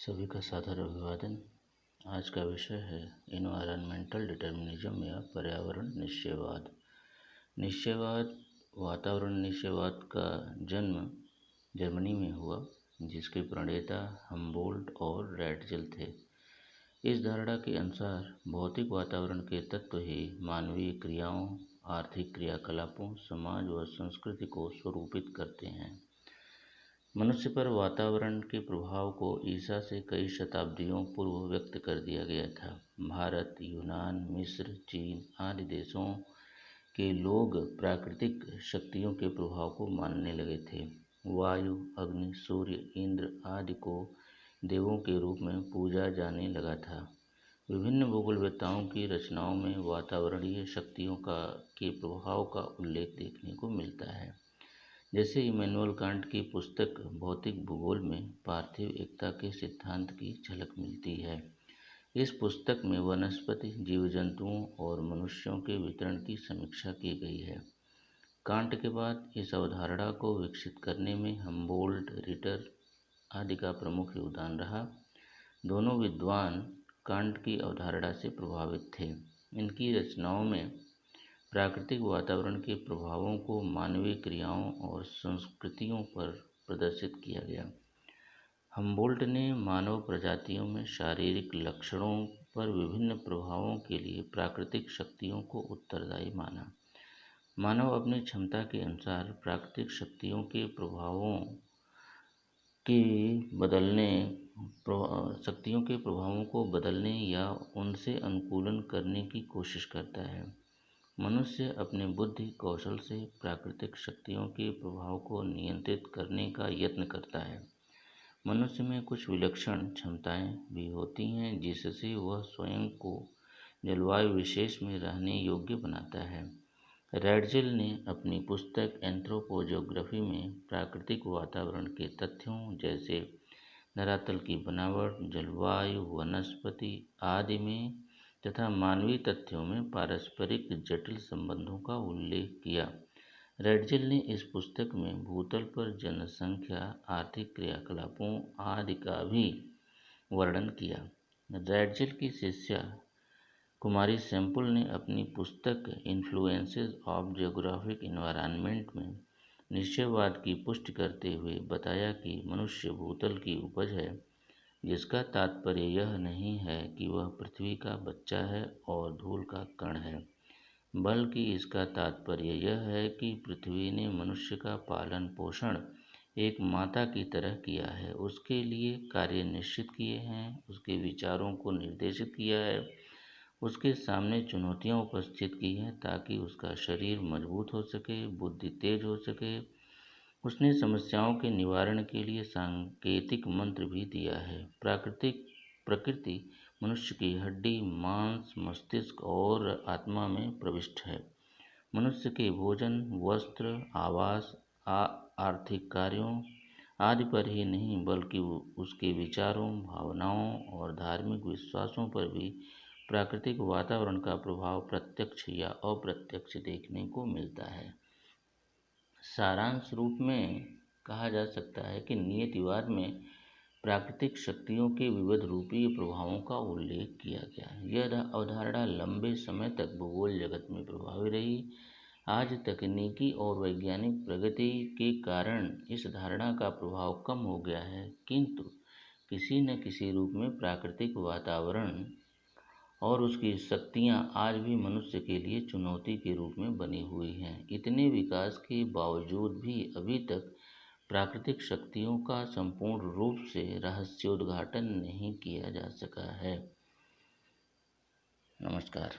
सभी का सादर अभिवादन। आज का विषय है इन्वायरमेंटल डिटर्मिनिज्म या पर्यावरण निश्चयवाद। निश्चयवाद वातावरण निश्चयवाद का जन्म जर्मनी में हुआ, जिसके प्रणेता हम्बोल्ट और रैटजेल थे। इस धारणा के अनुसार भौतिक वातावरण के तत्व ही मानवीय क्रियाओं, आर्थिक क्रियाकलापों, समाज व संस्कृति को स्वरूपित करते हैं। मनुष्य पर वातावरण के प्रभाव को ईसा से कई शताब्दियों पूर्व व्यक्त कर दिया गया था। भारत, यूनान, मिस्र, चीन आदि देशों के लोग प्राकृतिक शक्तियों के प्रभाव को मानने लगे थे। वायु, अग्नि, सूर्य, इंद्र आदि को देवों के रूप में पूजा जाने लगा था। विभिन्न भूगोलवेत्ताओं की रचनाओं में वातावरणीय शक्तियों के प्रभाव का उल्लेख देखने को मिलता है। जैसे इमैनुअल कांट की पुस्तक भौतिक भूगोल में पार्थिव एकता के सिद्धांत की झलक मिलती है। इस पुस्तक में वनस्पति, जीव जंतुओं और मनुष्यों के वितरण की समीक्षा की गई है। कांट के बाद इस अवधारणा को विकसित करने में हम्बोल्ट, रिटर आदि का प्रमुख योगदान रहा। दोनों विद्वान कांट की अवधारणा से प्रभावित थे। इनकी रचनाओं में प्राकृतिक वातावरण के प्रभावों को मानवीय क्रियाओं और संस्कृतियों पर प्रदर्शित किया गया। हम्बोल्ट ने मानव प्रजातियों में शारीरिक लक्षणों पर विभिन्न प्रभावों के लिए प्राकृतिक शक्तियों को उत्तरदायी माना। मानव अपनी क्षमता के अनुसार प्राकृतिक शक्तियों के प्रभावों को बदलने या उनसे अनुकूलन करने की कोशिश करता है। मनुष्य अपने बुद्धि कौशल से प्राकृतिक शक्तियों के प्रभाव को नियंत्रित करने का यत्न करता है। मनुष्य में कुछ विलक्षण क्षमताएं भी होती हैं, जिससे वह स्वयं को जलवायु विशेष में रहने योग्य बनाता है। रैटजेल ने अपनी पुस्तक एंथ्रोपोजोग्राफी में प्राकृतिक वातावरण के तथ्यों जैसे धरातल की बनावट, जलवायु, वनस्पति आदि में तथा मानवीय तथ्यों में पारस्परिक जटिल संबंधों का उल्लेख किया। रैटजेल ने इस पुस्तक में भूतल पर जनसंख्या, आर्थिक क्रियाकलापों आदि का भी वर्णन किया। रैटजेल की शिष्या कुमारी सैंपुल ने अपनी पुस्तक इन्फ्लुएंसेस ऑफ जियोग्राफिक एनवायरनमेंट में निश्चयवाद की पुष्टि करते हुए बताया कि मनुष्य भूतल की उपज है, जिसका तात्पर्य यह नहीं है कि वह पृथ्वी का बच्चा है और धूल का कण है, बल्कि इसका तात्पर्य यह है कि पृथ्वी ने मनुष्य का पालन पोषण एक माता की तरह किया है, उसके लिए कार्य निश्चित किए हैं, उसके विचारों को निर्देशित किया है, उसके सामने चुनौतियां उपस्थित की हैं ताकि उसका शरीर मजबूत हो सके, बुद्धि तेज हो सके। उसने समस्याओं के निवारण के लिए सांकेतिक मंत्र भी दिया है। प्रकृति मनुष्य की हड्डी, मांस, मस्तिष्क और आत्मा में प्रविष्ट है। मनुष्य के भोजन, वस्त्र, आवास, आर्थिक कार्यों आदि पर ही नहीं, बल्कि उसके विचारों, भावनाओं और धार्मिक विश्वासों पर भी प्राकृतिक वातावरण का प्रभाव प्रत्यक्ष या अप्रत्यक्ष देखने को मिलता है। सारांश रूप में कहा जा सकता है कि नियतिवाद में प्राकृतिक शक्तियों के विविध रूपीय प्रभावों का उल्लेख किया गया है। यह अवधारणा लंबे समय तक भूगोल जगत में प्रभावी रही। आज तकनीकी और वैज्ञानिक प्रगति के कारण इस धारणा का प्रभाव कम हो गया है, किंतु किसी न किसी रूप में प्राकृतिक वातावरण और उसकी शक्तियाँ आज भी मनुष्य के लिए चुनौती के रूप में बनी हुई हैं। इतने विकास के बावजूद भी अभी तक प्राकृतिक शक्तियों का संपूर्ण रूप से रहस्योद्घाटन नहीं किया जा सका है। नमस्कार।